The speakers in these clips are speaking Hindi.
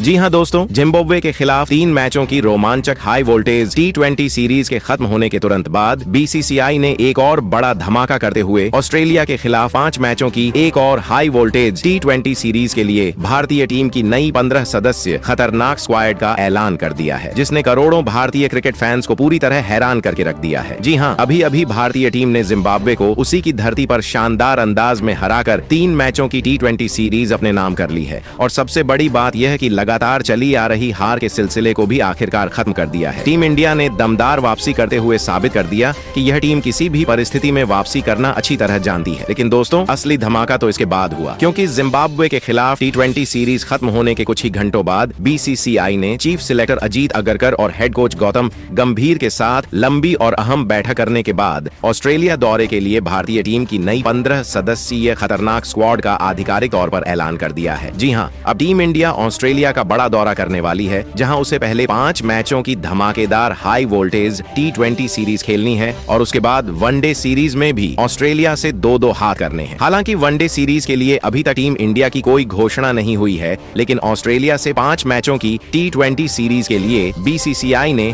जी हां दोस्तों, जिम्बाब्वे के खिलाफ 3 मैचों की रोमांचक हाई वोल्टेज T20 सीरीज के खत्म होने के तुरंत बाद BCCI ने एक और बड़ा धमाका करते हुए ऑस्ट्रेलिया के खिलाफ 5 मैचों की एक और हाई वोल्टेज T20 सीरीज के लिए भारतीय टीम की नई 15 सदस्य खतरनाक स्क्वाड का ऐलान कर दिया है, जिसने करोड़ों भारतीय क्रिकेट फैंस को पूरी तरह हैरान करके रख दिया है। जी हां, अभी अभी भारतीय टीम ने जिम्बाब्वे को उसी की धरती पर शानदार अंदाज में हराकर 3 मैचों की T20 सीरीज अपने नाम कर ली है और सबसे बड़ी बात यह है कि लगातार चली आ रही हार के सिलसिले को भी आखिरकार खत्म कर दिया है। टीम इंडिया ने दमदार वापसी करते हुए साबित कर दिया कि यह टीम किसी भी परिस्थिति में वापसी करना अच्छी तरह जानती है। लेकिन दोस्तों, असली धमाका तो इसके बाद हुआ, क्योंकि जिम्बाब्वे के खिलाफ T20 सीरीज खत्म होने के कुछ ही घंटों बाद BCCI ने चीफ सिलेक्टर अजीत अगरकर और हेड कोच गौतम गंभीर के साथ लंबी और अहम बैठक करने के बाद ऑस्ट्रेलिया दौरे के लिए भारतीय टीम की नई 15 सदस्यीय खतरनाक स्क्वाड का आधिकारिक तौर पर ऐलान कर दिया है। जी हां, अब टीम इंडिया ऑस्ट्रेलिया का बड़ा दौरा करने वाली है, जहां उसे पहले 5 मैचों की धमाकेदार हाई वोल्टेज T20 सीरीज खेलनी है और उसके बाद वनडे सीरीज में भी ऑस्ट्रेलिया से 2-2 हाथ करने हैं। हालांकि वनडे सीरीज के लिए अभी तक टीम इंडिया की कोई घोषणा नहीं हुई है, लेकिन ऑस्ट्रेलिया से 5 मैचों की T20 सीरीज के लिए BCCI ने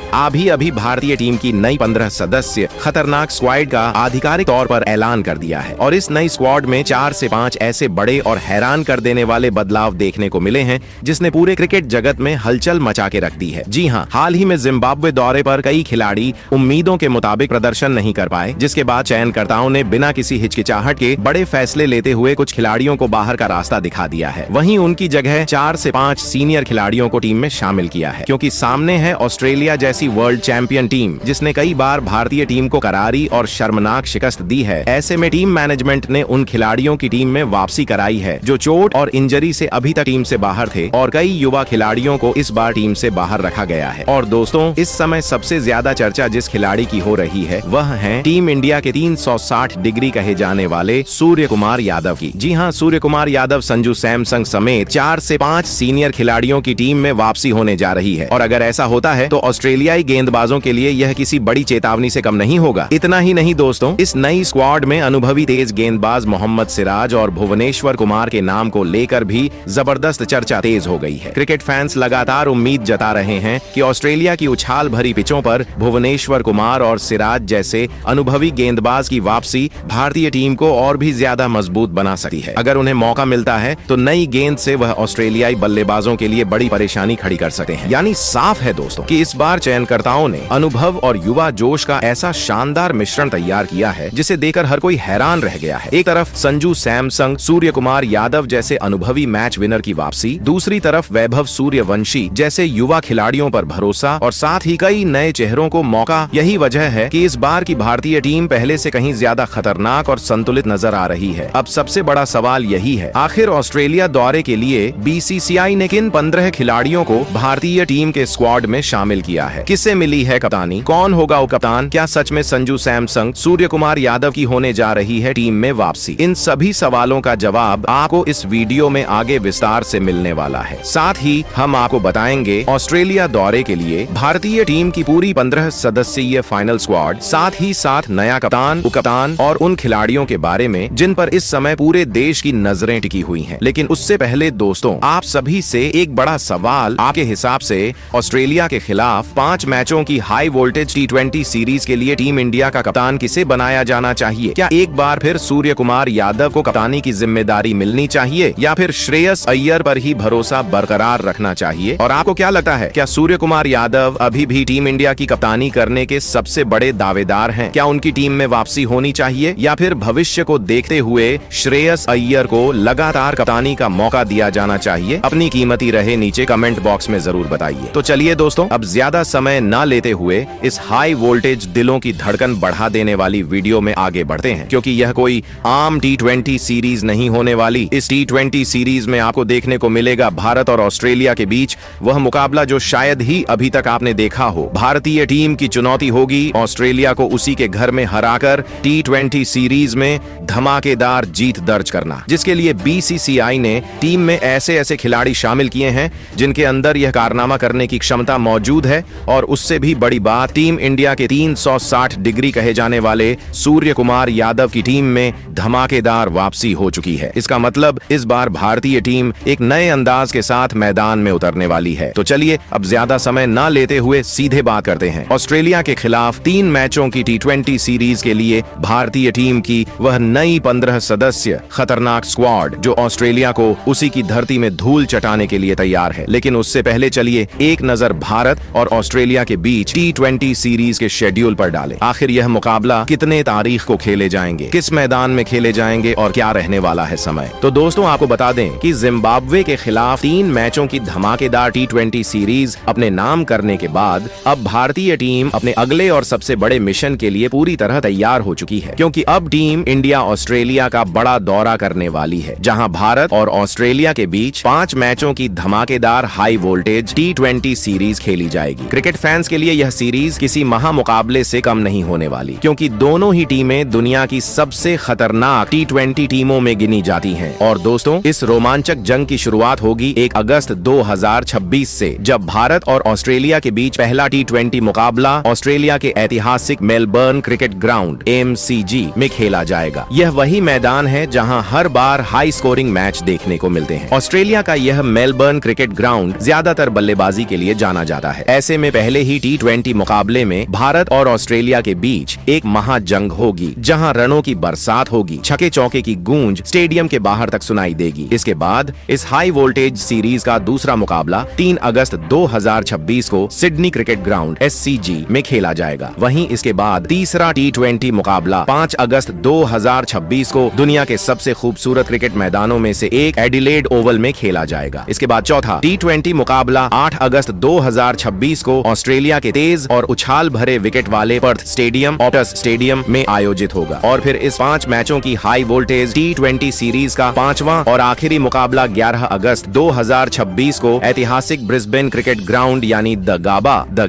अभी भारतीय टीम की नई 15 सदस्य खतरनाक स्क्वाड का आधिकारिक तौर पर ऐलान कर दिया है और इस नई स्क्वाड में 4 से 5 ऐसे बड़े और हैरान कर देने वाले बदलाव देखने को मिले हैं, जिसने पूरे क्रिकेट जगत में हलचल मचा के रख दी है। जी हां, हाल ही में जिम्बाब्वे दौरे पर कई खिलाड़ी उम्मीदों के मुताबिक प्रदर्शन नहीं कर पाए, जिसके बाद चयनकर्ताओं ने बिना किसी हिचकिचाहट के बड़े फैसले लेते हुए कुछ खिलाड़ियों को बाहर का रास्ता दिखा दिया है। वहीं उनकी जगह 4 से 5 सीनियर खिलाड़ियों को टीम में शामिल किया है, क्योंकि सामने है ऑस्ट्रेलिया जैसी वर्ल्ड चैंपियन टीम, जिसने कई बार भारतीय टीम को करारी और शर्मनाक शिकस्त दी है। ऐसे में टीम मैनेजमेंट ने उन खिलाड़ियों की टीम में वापसी कराई है जो चोट और इंजरी से अभी तक टीम से बाहर थे, और कई युवा खिलाड़ियों को इस बार टीम से बाहर रखा गया है। और दोस्तों, इस समय सबसे ज्यादा चर्चा जिस खिलाड़ी की हो रही है वह है टीम इंडिया के 360 डिग्री कहे जाने वाले सूर्य कुमार यादव की। जी हां, सूर्य कुमार यादव संजू सैमसंग समेत 4 से 5 सीनियर खिलाड़ियों की टीम में वापसी होने जा रही है, और अगर ऐसा होता है तो ऑस्ट्रेलियाई गेंदबाजों के लिए यह किसी बड़ी चेतावनी से कम नहीं होगा। इतना ही नहीं दोस्तों, इस नई स्क्वाड में अनुभवी तेज गेंदबाज मोहम्मद सिराज और भुवनेश्वर कुमार के नाम को लेकर भी जबरदस्त चर्चा तेज हो गई है। क्रिकेट फैंस लगातार उम्मीद जता रहे हैं कि ऑस्ट्रेलिया की उछाल भरी पिचों पर भुवनेश्वर कुमार और सिराज जैसे अनुभवी गेंदबाज की वापसी भारतीय टीम को और भी ज्यादा मजबूत बना सकती है। अगर उन्हें मौका मिलता है तो नई गेंद से वह ऑस्ट्रेलियाई बल्लेबाजों के लिए बड़ी परेशानी खड़ी कर सकते हैं। यानी साफ है दोस्तों कि इस बार चयनकर्ताओं ने अनुभव और युवा जोश का ऐसा शानदार मिश्रण तैयार किया है जिसे देखकर हर कोई हैरान रह गया है। एक तरफ संजू सैमसंग, सूर्य कुमार यादव जैसे अनुभवी मैच विनर की वापसी, दूसरी तरफ वैभव सूर्यवंशी जैसे युवा खिलाड़ियों पर भरोसा और साथ ही कई नए चेहरों को मौका। यही वजह है कि इस बार की भारतीय टीम पहले से कहीं ज्यादा खतरनाक और संतुलित नजर आ रही है। अब सबसे बड़ा सवाल यही है, आखिर ऑस्ट्रेलिया दौरे के लिए BCCI ने किन 15 खिलाड़ियों को भारतीय टीम के स्क्वाड में शामिल किया है? किसे मिली है कप्तानी? कौन होगा वो कप्तान? क्या सच में संजू सैमसंग, सूर्य कुमार यादव की होने जा रही है टीम में वापसी? इन सभी सवालों का जवाब आपको इस वीडियो में आगे विस्तार से मिलने वाला है। साथ ही हम आपको बताएंगे ऑस्ट्रेलिया दौरे के लिए भारतीय टीम की पूरी 15 सदस्यीय फाइनल स्क्वाड, साथ ही साथ नया कप्तान, उपकप्तान और उन खिलाड़ियों के बारे में जिन पर इस समय पूरे देश की नजरें टिकी हुई हैं। लेकिन उससे पहले दोस्तों, आप सभी से एक बड़ा सवाल, आपके हिसाब से ऑस्ट्रेलिया के खिलाफ 5 मैचों की हाई वोल्टेज T20 सीरीज के लिए टीम इंडिया का कप्तान किसे बनाया जाना चाहिए? क्या एक बार फिर सूर्य कुमार यादव को कप्तानी की जिम्मेदारी मिलनी चाहिए या फिर श्रेयस अय्यर पर ही भरोसा बरकरार रखना चाहिए? और आपको क्या लगता है, क्या सूर्य कुमार यादव अभी भी टीम इंडिया की कप्तानी करने के सबसे बड़े दावेदार हैं? क्या उनकी टीम में वापसी होनी चाहिए या फिर भविष्य को देखते हुए श्रेयस अय्यर को लगातार कप्तानी का मौका दिया जाना चाहिए? अपनी कीमती रहे नीचे कमेंट बॉक्स में जरूर बताइए। तो चलिए दोस्तों, अब ज्यादा समय न लेते हुए इस हाई वोल्टेज दिलों की धड़कन बढ़ा देने वाली वीडियो में आगे बढ़ते हैं, क्योंकि यह कोई आम T20 सीरीज नहीं होने वाली। इस T20 सीरीज में आपको देखने को मिलेगा भारत और ऑस्ट्रेलिया के बीच वह मुकाबला जो शायद ही अभी तक आपने देखा हो। भारतीय टीम की चुनौती होगी ऑस्ट्रेलिया को उसी के घर में हराकर T20 सीरीज में धमाकेदार जीत दर्ज करना, जिसके लिए BCCI ने टीम में ऐसे ऐसे खिलाड़ी शामिल किए हैं जिनके अंदर यह कारनामा करने की क्षमता मौजूद है। और उससे भी बड़ी बात, टीम इंडिया के 360 डिग्री कहे जाने वाले सूर्य कुमार यादव की टीम में धमाकेदार वापसी हो चुकी है। इसका मतलब इस बार भारतीय टीम एक नए अंदाज के साथ मैदान में उतरने वाली है। तो चलिए अब ज्यादा समय न लेते हुए सीधे बात करते हैं। ऑस्ट्रेलिया के खिलाफ 3 मैचों की T20 सीरीज के लिए भारतीय टीम की वह नई 15 सदस्य खतरनाक स्क्वाड जो ऑस्ट्रेलिया को उसी की धरती में धूल चटाने के लिए तैयार है। लेकिन उससे पहले चलिए एक नजर भारत और ऑस्ट्रेलिया के बीच T20 सीरीज के शेड्यूल पर डालें। आखिर यह मुकाबला कितने तारीख को खेले जाएंगे, किस मैदान में खेले जाएंगे और क्या रहने वाला है समय। तो दोस्तों आपको बता दें कि जिम्बाब्वे के खिलाफ 3 मैचों की धमाकेदार T20 सीरीज अपने नाम करने के बाद अब भारतीय टीम अपने अगले और सबसे बड़े मिशन के लिए पूरी तरह तैयार हो चुकी है, क्योंकि अब टीम इंडिया ऑस्ट्रेलिया का बड़ा दौरा करने वाली है, जहां भारत और ऑस्ट्रेलिया के बीच 5 मैचों की धमाकेदार हाई वोल्टेज T20 सीरीज खेली जाएगी। क्रिकेट फैंस के लिए यह सीरीज किसी महामुकाबले से कम नहीं होने वाली, क्योंकि दोनों ही टीमें दुनिया की सबसे खतरनाक T20 टीमों में गिनी जाती हैं। और दोस्तों इस रोमांचक जंग की शुरुआत होगी 1 अगस्त 2026 से, जब भारत और ऑस्ट्रेलिया के बीच पहला T20 मुकाबला ऑस्ट्रेलिया के ऐतिहासिक मेलबर्न क्रिकेट ग्राउंड MCG में खेला जाएगा। यह वही मैदान है जहां हर बार हाई स्कोरिंग मैच देखने को मिलते हैं। ऑस्ट्रेलिया का यह मेलबर्न क्रिकेट ग्राउंड ज्यादातर बल्लेबाजी के लिए जाना जाता है। ऐसे में पहले ही T20 मुकाबले में भारत और ऑस्ट्रेलिया के बीच एक महाजंग होगी, जहां रनों की बरसात होगी, छक्के चौके की गूंज स्टेडियम के बाहर तक सुनाई देगी। इसके बाद इस हाई वोल्टेज सीरीज का दूसरा मुकाबला 3 अगस्त 2026 को सिडनी क्रिकेट ग्राउंड SCG में खेला जाएगा। वहीं इसके बाद तीसरा T20 मुकाबला 5 अगस्त 2026 को दुनिया के सबसे खूबसूरत क्रिकेट मैदानों में से एक एडिलेड ओवल में खेला जाएगा। इसके बाद चौथा T20 मुकाबला 8 अगस्त 2026 को ऑस्ट्रेलिया के तेज और उछाल भरे विकेट वाले पर्थ स्टेडियम ऑप्टस स्टेडियम में आयोजित होगा। और फिर इस 5 मैचों की हाई वोल्टेज T20 सीरीज का 5वां और आखिरी मुकाबला 11 अगस्त 2026 को ऐतिहासिक ब्रिस्बेन क्रिकेट ग्राउंड यानी द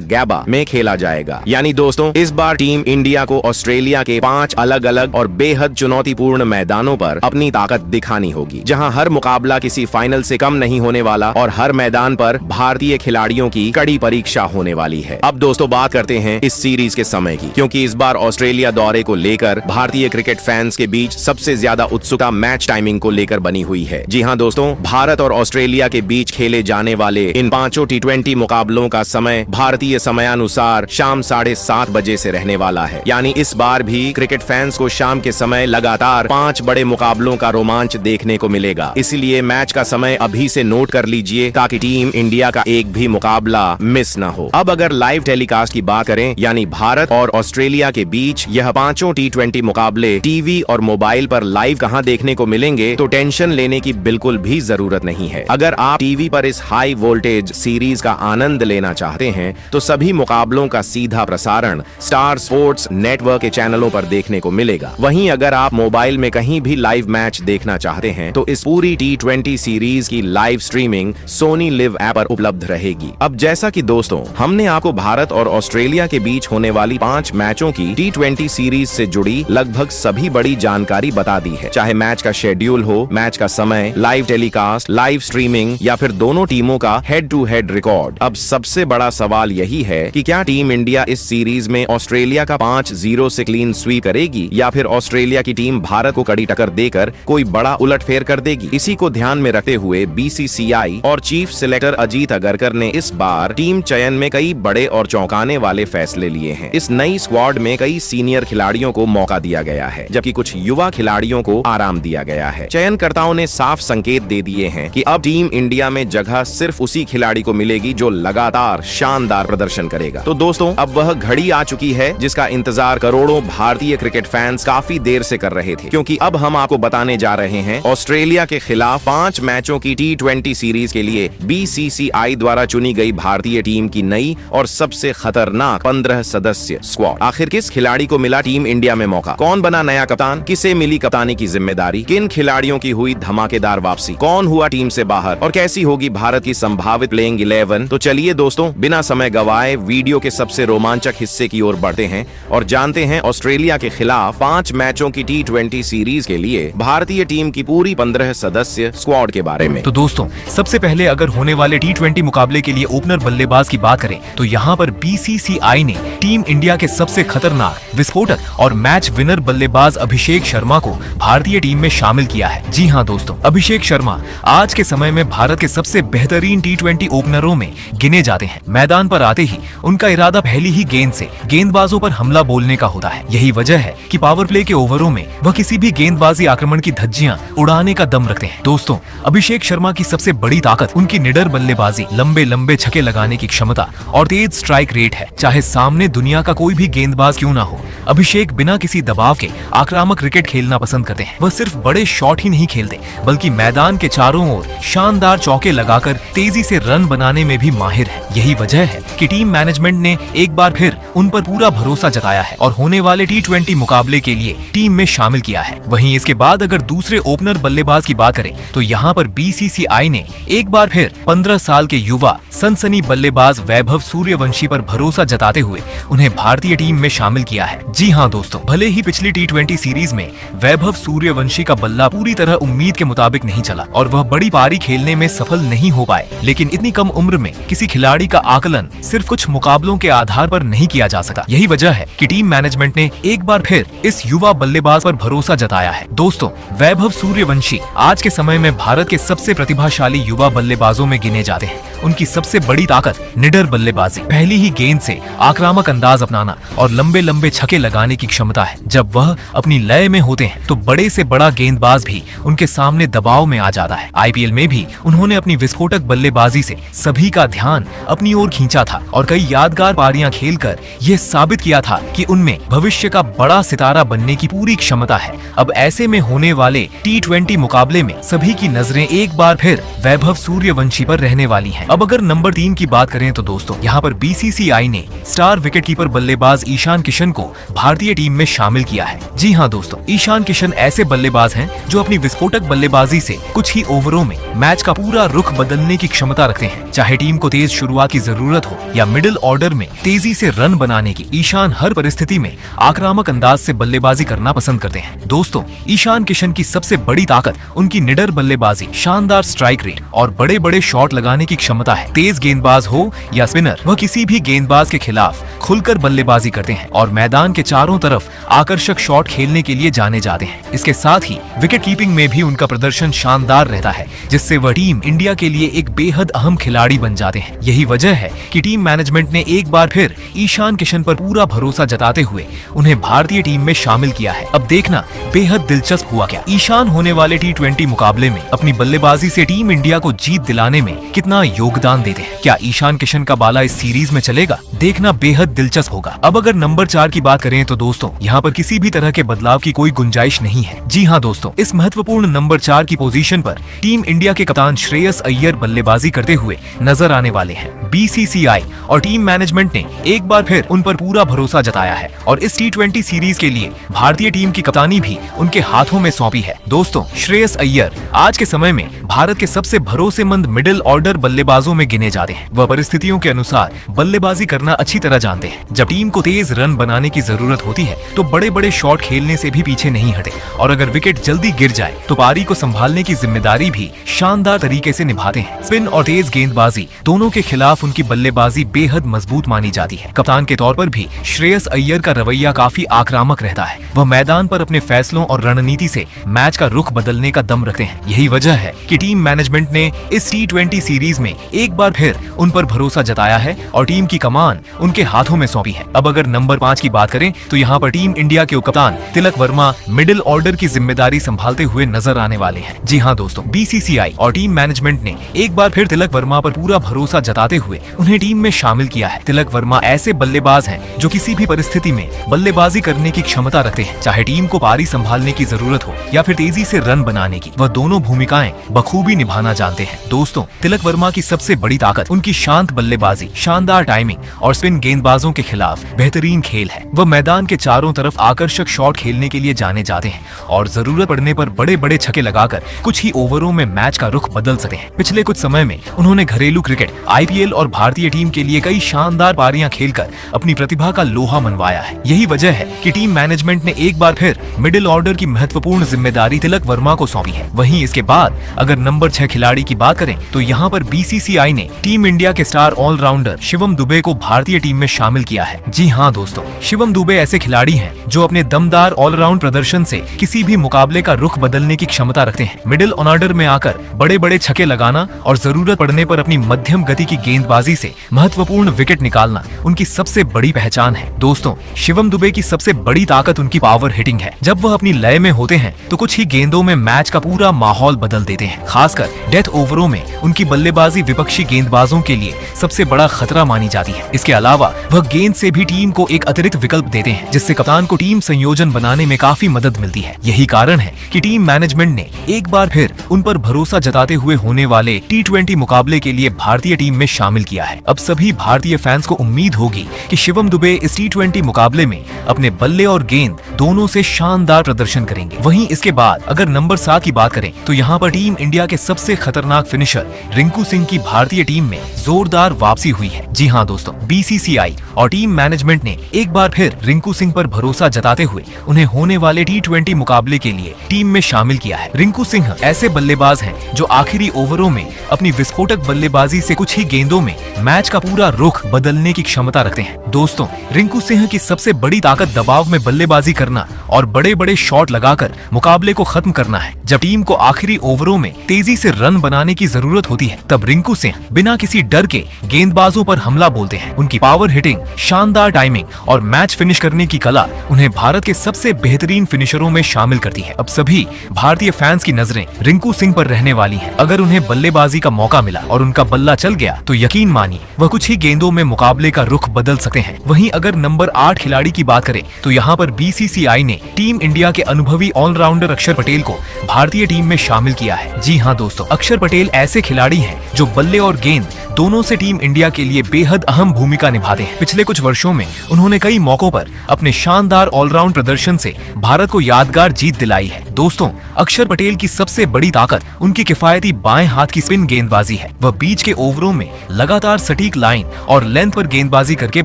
गैबा में खेला जाएगा। यानी दोस्तों इस बार टीम इंडिया को ऑस्ट्रेलिया के 5 अलग अलग और बेहद चुनौतीपूर्ण मैदानों पर अपनी ताकत दिखानी होगी, जहां हर मुकाबला किसी फाइनल से कम नहीं होने वाला और हर मैदान पर भारतीय खिलाड़ियों की कड़ी परीक्षा होने वाली है। अब दोस्तों बात करते हैं इस सीरीज के समय की, क्योंकि इस बार ऑस्ट्रेलिया दौरे को लेकर भारतीय क्रिकेट फैंस के बीच सबसे ज्यादा उत्सुकता मैच टाइमिंग को लेकर बनी हुई है। जी हाँ दोस्तों, भारत और ऑस्ट्रेलिया के बीच खेले जाने वाले इन 5 T20 मुकाबलों का समय भारतीय समयानुसार शाम 7:30 बजे से रहने वाला है। यानी इस बार भी क्रिकेट फैंस को शाम के समय लगातार 5 बड़े मुकाबलों का रोमांच देखने को मिलेगा। इसलिए मैच का समय अभी से नोट कर लीजिए, ताकि टीम इंडिया का एक भी मुकाबला मिस न हो। अब अगर लाइव टेलीकास्ट की बात करें, यानी भारत और ऑस्ट्रेलिया के बीच यह 5 T20 मुकाबले टीवी और मोबाइल पर लाइव कहां देखने को मिलेंगे, तो टेंशन लेने की बिल्कुल भी जरूरत नहीं है। अगर आप टीवी पर इस हाई वोल्टेज सीरीज का आनंद लेना चाहते हैं, तो सभी मुकाबलों का सीधा प्रसारण स्टार स्पोर्ट्स नेटवर्क के चैनलों पर देखने को मिलेगा। वहीं अगर आप मोबाइल में कहीं भी लाइव मैच देखना चाहते हैं, तो इस पूरी T20 सीरीज की live streaming Sony LIV app पर उपलब्ध रहेगी। अब जैसा कि दोस्तों हमने आपको भारत और ऑस्ट्रेलिया के बीच होने वाली 5 मैचों की T20 सीरीज से जुड़ी लगभग सभी बड़ी जानकारी बता दी है, चाहे मैच का शेड्यूल हो, मैच का समय, लाइव टेलीकास्ट, लाइव स्ट्रीमिंग या फिर दोनों टीमों का हेड टू हेड रिकॉर्ड। अब सबसे बड़ा सवाल यही है कि क्या टीम इंडिया इस सीरीज में ऑस्ट्रेलिया का 5-0 से क्लीन स्वीप करेगी, या फिर ऑस्ट्रेलिया की टीम भारत को कड़ी टक्कर देकर कोई बड़ा उलटफेर कर देगी। इसी को ध्यान में रखते हुए BCCI और चीफ सिलेक्टर अजीत अगरकर ने इस बार टीम चयन में कई बड़े और चौंकाने वाले फैसले लिए हैं। इस नई स्क्वाड में कई सीनियर खिलाड़ियों को मौका दिया गया है, जबकि कुछ युवा खिलाड़ियों को आराम दिया गया है। चयनकर्ताओं ने साफ संकेत दे दिए हैं कि अब टीम इंडिया में जगह सिर्फ उसी खिलाड़ी को मिलेगी जो लगातार शानदार प्रदर्शन करेगा। तो दोस्तों अब वह घड़ी आ चुकी है जिसका इंतजार करोड़ों भारतीय क्रिकेट फैंस काफी देर से कर रहे थे, क्योंकि अब हम आपको बताने जा रहे हैं ऑस्ट्रेलिया के खिलाफ 5 मैचों की T20 सीरीज के लिए BCCI द्वारा चुनी गई भारतीय टीम की नई और सबसे खतरनाक 15 सदस्य स्क्वाड। आखिर किस खिलाड़ी को मिला टीम इंडिया में मौका, कौन बना नया कप्तान, किसे मिली कप्तानी की जिम्मेदारी, किन खिलाड़ियों की हुई धमाकेदार वापसी, कौन हुआ टीम से बाहर और कैसी होगी भारत की संभावित प्लेइंग 11। तो चलिए दोस्तों बिना समय गवाए वीडियो के सबसे रोमांचक हिस्से की ओर बढ़ते हैं और जानते हैं ऑस्ट्रेलिया के खिलाफ 5 मैचों की T20 सीरीज के लिए भारतीय टीम की पूरी 15 सदस्य स्क्वाड के बारे में। तो दोस्तों सबसे पहले अगर होने वाले T20 मुकाबले के लिए ओपनर बल्लेबाज की बात करें, तो यहाँ पर BCCI ने टीम इंडिया के सबसे खतरनाक, विस्फोटक और मैच विनर बल्लेबाज अभिषेक शर्मा को भारतीय टीम में शामिल किया है। जी हाँ दोस्तों, अभिषेक शर्मा आज के समय में भारत के सबसे बेहतरीन T20 ओपनरों में गिने जाते हैं। मैदान पर आते ही उनका इरादा पहली ही गेंद से गेंदबाजों पर हमला बोलने का होता है। यही वजह है कि पावर प्ले के ओवरों में वह किसी भी गेंदबाजी आक्रमण की धज्जियां उड़ाने का दम रखते हैं। दोस्तों, अभिषेक शर्मा की सबसे बड़ी ताकत उनकी निडर बल्लेबाजी, लंबे लंबे छक्के लगाने की क्षमता और तेज स्ट्राइक रेट है। चाहे सामने दुनिया का कोई भी गेंदबाज क्यों ना हो, अभिषेक बिना किसी दबाव के आक्रामक क्रिकेट खेलना पसंद करते हैं। वह सिर्फ बड़े शॉट ही नहीं खेलते, बल्कि मैदान के चारों ओर शानदार चौके लगाकर तेजी से रन बनाने में भी माहिर है। यही वजह है कि टीम मैनेजमेंट ने एक बार फिर उन पर पूरा भरोसा जताया है और होने वाले T20 मुकाबले के लिए टीम में शामिल किया है। वहीं इसके बाद अगर दूसरे ओपनर बल्लेबाज की बात करें तो यहाँ पर BCCI ने एक बार फिर 15 साल के युवा सनसनी बल्लेबाज वैभव सूर्यवंशी पर भरोसा जताते हुए उन्हें भारतीय टीम में शामिल किया है। जी हाँ दोस्तों, भले ही पिछली T20 सीरीज में वैभव सूर्यवंशी का बल्ला पूरी तरह उम्मीद के मुताबिक नहीं चला और वह बड़ी पारी खेलने में सफल नहीं हो पाए, लेकिन इतनी कम उम्र में किसी खिलाड़ी का आकलन सिर्फ कुछ मुकाबलों के आधार पर नहीं किया जा सकता। यही वजह है कि टीम मैनेजमेंट ने एक बार फिर इस युवा बल्लेबाज पर भरोसा जताया है। दोस्तों, वैभव सूर्यवंशी आज के समय में भारत के सबसे प्रतिभाशाली युवा बल्लेबाजों में गिने जाते हैं। उनकी सबसे बड़ी ताकत निडर बल्लेबाजी, पहली ही गेंद से आक्रामक अंदाज अपनाना और लंबे लंबे छक्के लगाने की क्षमता है। जब वह अपनी लय में होते हैं तो बड़े से बड़ा गेंदबाज भी उनके सामने दबाव में आ जाता है। IPL में भी उन्होंने अपनी विस्फोटक बल्लेबाजी से सभी का ध्यान अपनी ओर खींचा था और कई यादगार पारियां खेलकर यह साबित किया था कि उनमें भविष्य का बड़ा सितारा बनने की पूरी क्षमता है। अब ऐसे में होने वाले T20 मुकाबले में सभी की नजरें एक बार फिर वैभव सूर्यवंशी पर रहने वाली हैं। अब अगर नंबर 3 की बात करें तो दोस्तों, यहाँ पर BCCI ने स्टार विकेटकीपर बल्लेबाज ईशान किशन को भारतीय टीम में शामिल किया है। जी हाँ दोस्तों, ईशान किशन ऐसे बल्लेबाज हैं जो अपनी विस्फोटक बल्लेबाजी से कुछ ही ओवरों में मैच का पूरा रुख बदलने की क्षमता रखते हैं। चाहे टीम को तेज शुरुआत की जरूरत हो या मिडिल ऑर्डर में तेजी से रन बनाने की, ईशान हर परिस्थिति में आक्रामक अंदाज से बल्लेबाजी करना पसंद करते हैं। दोस्तों, ईशान किशन की सबसे बड़ी ताकत उनकी निडर बल्लेबाजी, शानदार स्ट्राइक रेट और बड़े बड़े शॉट लगाने की क्षमता है। तेज गेंदबाज हो या स्पिनर, वह किसी भी गेंदबाज के खिलाफ खुलकर बल्लेबाजी करते हैं और मैदान के चारों तरफ आकर्षक शॉट खेलने के लिए जाने जाते हैं। इसके साथ ही विकेट कीपिंग में भी उनका प्रदर्शन शानदार रहता है, जिससे वह टीम इंडिया के लिए एक बेहद अहम खिलाड़ी बन जाते हैं। यही वजह है कि टीम मैनेजमेंट ने एक बार फिर ईशान किशन पर पूरा भरोसा जताते हुए उन्हें भारतीय टीम में शामिल किया है। अब देखना बेहद दिलचस्प हुआ क्या ईशान होने वाले T20 मुकाबले में अपनी बल्लेबाजी से टीम इंडिया को जीत दिलाने में कितना योगदान देते हैं। क्या ईशान किशन का बाला इस सीरीज में चलेगा? देखना बेहद दिलचस्प होगा। अब अगर नंबर 4 की बात करें तो दोस्तों, यहाँ पर किसी भी तरह के बदलाव की कोई गुंजाइश नहीं है। जी हाँ दोस्तों, इस महत्वपूर्ण नंबर 4 की पोजीशन पर टीम इंडिया के कप्तान श्रेयस अय्यर बल्लेबाजी करते हुए नजर आने वाले हैं। BCCI और टीम मैनेजमेंट ने एक बार फिर उन पर पूरा भरोसा जताया है और इस T20 सीरीज के लिए भारतीय टीम की कप्तानी भी उनके हाथों में सौंपी है। दोस्तों, श्रेयस अय्यर आज के समय में भारत के सबसे भरोसेमंद मिडिल ऑर्डर बल्लेबाजों में गिने जाते हैं। वह परिस्थितियों के अनुसार बल्लेबाजी करना अच्छी तरह जानते हैं। जब टीम को तेज रन बनाने की जरूरत होती है तो बड़े बड़े शॉट खेलने से भी पीछे नहीं हटे और अगर विकेट जल्दी गिर जाए तो पारी को संभालने की जिम्मेदारी भी शानदार तरीके से निभाते हैं। स्पिन और तेज गेंदबाजी दोनों के खिलाफ उनकी बल्लेबाजी बेहद मजबूत मानी जाती है। कप्तान के तौर पर भी श्रेयस अय्यर का रवैया काफी आक्रामक रहता है। वह मैदान पर अपने फैसलों और रणनीति से मैच का रुख बदलने का दम रखते हैं। यही वजह है कि टीम मैनेजमेंट ने इस T20 सीरीज में एक बार फिर उन पर भरोसा जताया है और टीम की कमान उनके हाथों में सौंपी है। अब अगर नंबर 5 की बात करें तो यहाँ पर टीम इंडिया के कप्तान तिलक वर्मा मिडिल ऑर्डर की जिम्मेदारी संभालते हुए नजर आने वाले हैं। जी हाँ दोस्तों, BCCI और टीम मैनेजमेंट ने एक बार फिर तिलक वर्मा पर पूरा भरोसा जताते हुए उन्हें टीम में शामिल किया है। तिलक वर्मा ऐसे बल्लेबाज हैं जो किसी भी परिस्थिति में बल्लेबाजी करने की क्षमता रखते हैं, चाहे टीम को पारी संभालने की जरूरत हो या फिर तेजी से रन बनाने की। वह दोनों भूमिकाएं बखूबी निभाना जानते हैं। दोस्तों, तिलक वर्मा की सबसे बड़ी ताकत उनकी शांत बल्लेबाजी, शानदार टाइमिंग और स्पिन गेंदबाजों के खिलाफ बेहतरीन खेल है। वह मैदान के चारों तरफ आकर्षक शॉट खेलने के लिए जाने जाते हैं और जरूरत पड़ने पर बड़े बड़े छक्के लगाकर कुछ ही ओवरों में मैच का रुख बदल सकते हैं। पिछले कुछ समय में उन्होंने घरेलू क्रिकेट, IPL और भारतीय टीम के लिए कई शानदार पारियां खेलकर अपनी प्रतिभा का लोहा मनवाया है। यही वजह है कि टीम मैनेजमेंट ने एक बार फिर मिडिल ऑर्डर की महत्वपूर्ण जिम्मेदारी तिलक वर्मा को सौंपी है। वहीं इसके बाद अगर नंबर 6 खिलाड़ी की बात करें तो यहाँ पर BCCI ने टीम इंडिया के स्टार ऑलराउंडर शिवम दुबे को भारतीय टीम में शामिल किया है। जी हाँ दोस्तों, शिवम दुबे ऐसे खिलाड़ी हैं जो अपने दमदार ऑलराउंड प्रदर्शन से किसी भी मुकाबले का रुख बदलने की क्षमता रखते हैं। मिडिल ऑर्डर में आकर बड़े बड़े छक्के लगाना और जरूरत पड़ने पर अपनी मध्यम गति की गेंदबाजी से महत्वपूर्ण विकेट निकालना उनकी सबसे बड़ी पहचान है। दोस्तों, शिवम दुबे की सबसे बड़ी ताकत उनकी पावर हिटिंग है। जब वह अपनी लय में होते हैं तो कुछ ही गेंदों में मैच का पूरा माहौल बदल देते हैं। खासकर डेथ ओवरों में उनकी बल्लेबाजी विपक्षी गेंदबाजों के लिए सबसे बड़ा खतरा मानी जाती है। इसके अलावा वह गेंद से भी टीम को एक अतिरिक्त विकल्प देते हैं, जिससे कप्तान को टीम संयोजन बनाने में काफी मदद मिलती है। यही कारण है कि टीम मैनेजमेंट ने एक बार फिर उन पर भरोसा जताते हुए होने वाले T20 मुकाबले के लिए भारतीय टीम में शामिल किया है। अब सभी भारतीय फैंस को उम्मीद होगी कि शिवम दुबे इस T20 मुकाबले में अपने बल्ले और गेंद दोनों से शानदार प्रदर्शन करेंगे। वहीं इसके बाद अगर नंबर 7 की बात करें तो यहाँ पर टीम इंडिया के सबसे खतरनाक फिनिशर रिंकू सिंह की भारतीय टीम में जोरदार वापसी हुई है। जी हाँ दोस्तों, BCCI और टीम मैनेजमेंट ने एक बार फिर रिंकू सिंह पर भरोसा जताते हुए उन्हें होने वाले T20 मुकाबले के लिए टीम में शामिल किया है। रिंकू सिंह ऐसे बल्लेबाज हैं जो आखिरी ओवरों में अपनी विस्फोटक बल्लेबाजी से कुछ ही गेंदों में मैच का पूरा रुख बदलने की क्षमता रखते हैं। दोस्तों, रिंकू सिंह की सबसे बड़ी ताकत दबाव में बल्लेबाजी करना और बड़े बड़े शॉट लगाकर मुकाबले को खत्म करना है। जब टीम को आखिरी ओवरों में तेजी से रन बनाने की जरूरत होती है तब रिंकू सिंह बिना किसी डर के गेंदबाजों पर हमला बोलते हैं। उनकी पावर हिटिंग, शानदार टाइमिंग और मैच फिनिश करने की कला उन्हें भारत के सबसे बेहतरीन फिनिशरों में शामिल करती है। अब सभी भारतीय फैंस की नजरें रिंकू सिंह पर रहने वाली हैं। अगर उन्हें बल्लेबाजी का मौका मिला और उनका बल्ला चल गया तो यकीन मानिए वह कुछ ही गेंदों में मुकाबले का रुख बदल सकते हैं। वहीं अगर नंबर 8 खिलाड़ी की बात करें तो यहाँ पर BCCI ने टीम इंडिया के अनुभवी ऑलराउंडर अक्षर पटेल को भारतीय टीम में शामिल किया है। जी हाँ दोस्तों, अक्षर पटेल ऐसे खिलाड़ी हैं जो बल्ले और गेंद दोनों से टीम इंडिया के लिए बेहद अहम भूमिका निभाते हैं। पिछले कुछ वर्षों में उन्होंने कई मौकों पर अपने शानदार ऑलराउंड प्रदर्शन से भारत को यादगार जीत दिलाई है। दोस्तों, अक्षर पटेल की सबसे बड़ी ताकत उनकी किफायती बाएं हाथ की स्पिन गेंदबाजी है। वह बीच के ओवरों में लगातार सटीक लाइन और लेंथ पर गेंदबाजी करके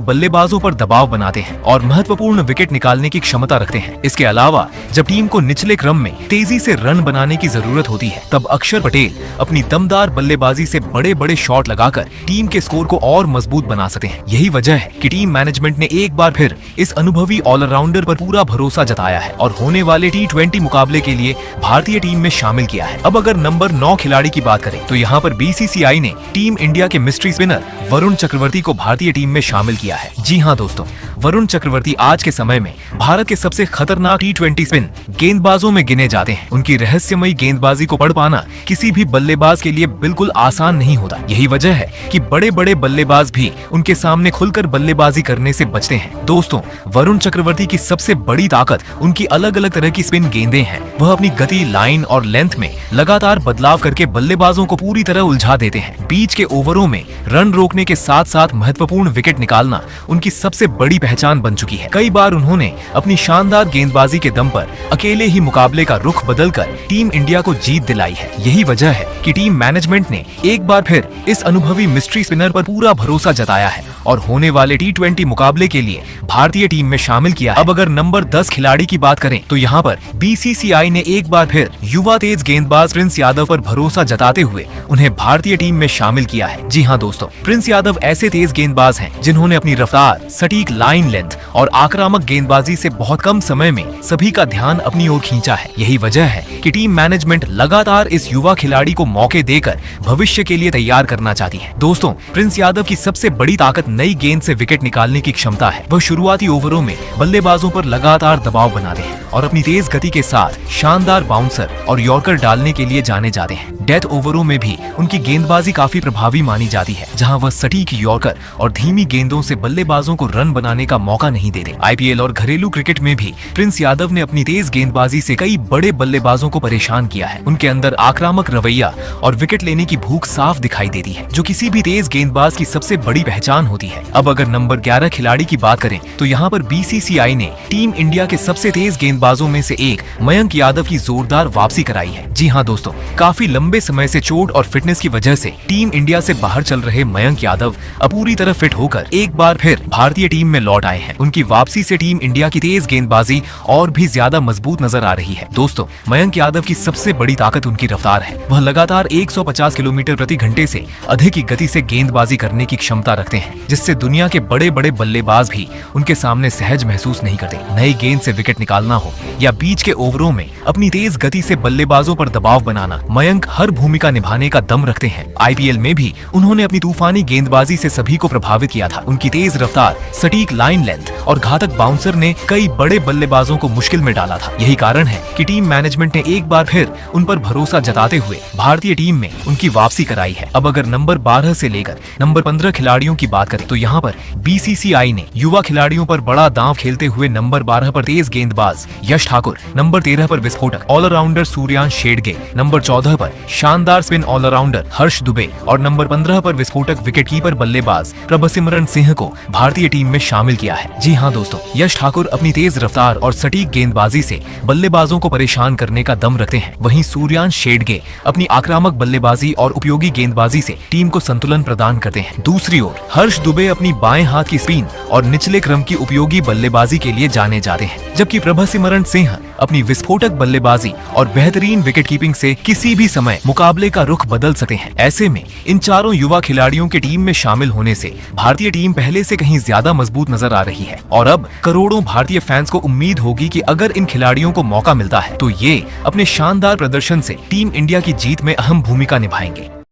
बल्लेबाजों पर दबाव बनाते हैं और महत्वपूर्ण विकेट निकालने की क्षमता रखते हैं। इसके अलावा जब टीम को निचले क्रम में तेजी से रन बनाने की जरूरत होती है तब अक्षर पटेल अपनी दमदार बल्लेबाजी से बड़े बड़े शॉट लगाकर टीम के स्कोर को और मजबूत बना सकते हैं। यही वजह है कि टीम मैनेजमेंट ने एक बार फिर इस अनुभवी ऑलराउंडर पर पूरा भरोसा जताया है और होने वाले T20 मुकाबले के लिए भारतीय टीम में शामिल किया है। अब अगर नंबर 9 खिलाड़ी की बात करें तो यहाँ पर BCCI ने टीम इंडिया के मिस्ट्री स्पिनर वरुण चक्रवर्ती को भारतीय टीम में शामिल किया है। जी हाँ दोस्तों, वरुण चक्रवर्ती आज के समय में भारत के सबसे खतरनाक T20 स्पिन गेंदबाजों में गिने जाते हैं। उनकी रहस्यमयी गेंदबाजी को पढ़ पाना किसी भी बल्लेबाज के लिए बिल्कुल आसान नहीं होता। यही वजह है कि बड़े बड़े बल्लेबाज भी उनके सामने खुलकर बल्लेबाजी करने से बचते हैं। दोस्तों, वरुण चक्रवर्ती की सबसे बड़ी ताकत उनकी अलग अलग तरह की स्पिन गेंदें हैं। वह अपनी गति, लाइन और लेंथ में लगातार बदलाव करके बल्लेबाजों को पूरी तरह उलझा देते हैं। बीच के ओवरों में रन रोकने के साथ साथ महत्वपूर्ण विकेट निकालना उनकी सबसे बड़ी पहचान बन चुकी है। कई बार उन्होंने अपनी शानदार गेंदबाजी के दम पर अकेले ही मुकाबले का रुख बदलकर टीम इंडिया को जीत दिलाई है। यही वजह है कि टीम मैनेजमेंट ने एक बार फिर इस अनुभवी मिस्ट्री स्पिनर पर पूरा भरोसा जताया है और होने वाले T20 मुकाबले के लिए भारतीय टीम में शामिल किया है। अब अगर नंबर 10 खिलाड़ी की बात करें तो यहाँ पर BCCI ने एक बार फिर युवा तेज गेंदबाज प्रिंस यादव पर भरोसा जताते हुए उन्हें भारतीय टीम में शामिल किया है। जी हाँ दोस्तों, प्रिंस यादव ऐसे तेज गेंदबाज हैं जिन्होंने अपनी रफ्तार, सटीक लाइन लेंथ और आक्रामक गेंदबाजी से बहुत कम समय में सभी का ध्यान अपनी ओर खींचा है। यही वजह है कि टीम मैनेजमेंट लगातार इस युवा खिलाड़ी को मौके देकर भविष्य के लिए तैयार करना चाहती है। दोस्तों, प्रिंस यादव की सबसे बड़ी ताकत नई गेंद से विकेट निकालने की क्षमता है। वह शुरुआती ओवरों में बल्लेबाजों पर लगातार दबाव बनाते हैं और अपनी तेज गति के साथ शानदार बाउंसर और यॉर्कर डालने के लिए जाने जाते हैं। डेथ ओवरों में भी उनकी गेंदबाजी काफी प्रभावी मानी जाती है, जहां वह सटीक यॉर्कर और धीमी गेंदों से बल्लेबाजों को रन बनाने का मौका नहीं देते। IPL और घरेलू क्रिकेट में भी प्रिंस यादव ने अपनी तेज गेंदबाजी से कई बड़े बल्लेबाजों को परेशान किया है। उनके अंदर आक्रामक रवैया और विकेट लेने की भूख साफ दिखाई देती है, जो किसी भी तेज गेंदबाज की सबसे बड़ी पहचान होती है। अब अगर नंबर 11 खिलाड़ी की बात करें तो यहाँ पर BCCI ने टीम इंडिया के सबसे तेज गेंदबाजों में से एक मयंक यादव की जोरदार वापसी कराई है। जी हाँ दोस्तों, काफी लंबे समय से चोट और फिटनेस की वजह से टीम इंडिया से बाहर चल रहे मयंक यादव अब पूरी तरह फिट होकर एक बार फिर भारतीय टीम में लौट आए हैं। उनकी वापसी से टीम इंडिया की तेज गेंदबाजी और भी ज्यादा मजबूत नजर आ रही है। दोस्तों, मयंक यादव की सबसे बड़ी ताकत उनकी रफ्तार है। वह लगातार 150 किलोमीटर प्रति घंटे से अधिक की गति से गेंदबाजी करने की क्षमता रखते हैं, जिससे दुनिया के बड़े बड़े बल्लेबाज भी उनके सामने सहज महसूस नहीं करते। नई गेंद से विकेट निकालना हो या बीच के ओवरों में अपनी तेज गति से बल्लेबाजों पर दबाव बनाना, मयंक हर हर भूमिका निभाने का दम रखते हैं। आईपीएल में भी उन्होंने अपनी तूफानी गेंदबाजी से सभी को प्रभावित किया था। उनकी तेज रफ्तार, सटीक लाइन लेंथ और घातक बाउंसर ने कई बड़े बल्लेबाजों को मुश्किल में डाला था। यही कारण है कि टीम मैनेजमेंट ने एक बार फिर उन पर भरोसा जताते हुए भारतीय टीम में उनकी वापसी कराई है। अब अगर नंबर 12 से लेकर नंबर 15 खिलाड़ियों की बात करें तो यहाँ पर बीसीसीआई ने युवा खिलाड़ियों पर बड़ा दांव खेलते हुए नंबर 12 पर तेज गेंदबाज यश ठाकुर, नंबर 13 पर विस्फोटक ऑलराउंडर सूर्यांश शेडगे, नंबर 14 पर शानदार स्पिन ऑलराउंडर हर्ष दुबे और नंबर 15 पर विस्फोटक विकेटकीपर बल्लेबाज प्रभसिमरन सिंह को भारतीय टीम में शामिल किया है। जी हाँ दोस्तों, यश ठाकुर अपनी तेज रफ्तार और सटीक गेंदबाजी से बल्लेबाजों को परेशान करने का दम रखते हैं। वहीं सूर्यांश शेडगे अपनी आक्रामक बल्लेबाजी और उपयोगी गेंदबाजी से टीम को संतुलन प्रदान करते हैं। दूसरी ओर हर्ष दुबे अपनी बाएं हाथ की स्पिन और निचले क्रम की उपयोगी बल्लेबाजी के लिए जाने जाते हैं, जबकि प्रभसिमरन सिंह अपनी विस्फोटक बल्लेबाजी और बेहतरीन विकेटकीपिंग से किसी भी समय मुकाबले का रुख बदल सकते हैं। ऐसे में इन चारों युवा खिलाड़ियों के टीम में शामिल होने से भारतीय टीम पहले से कहीं ज्यादा मजबूत नजर आ रही है और अब करोड़ों भारतीय फैंस को उम्मीद होगी कि अगर इन खिलाड़ियों को मौका मिलता है तो ये अपने शानदार प्रदर्शन से टीम इंडिया की जीत में अहम भूमिका निभाएंगे।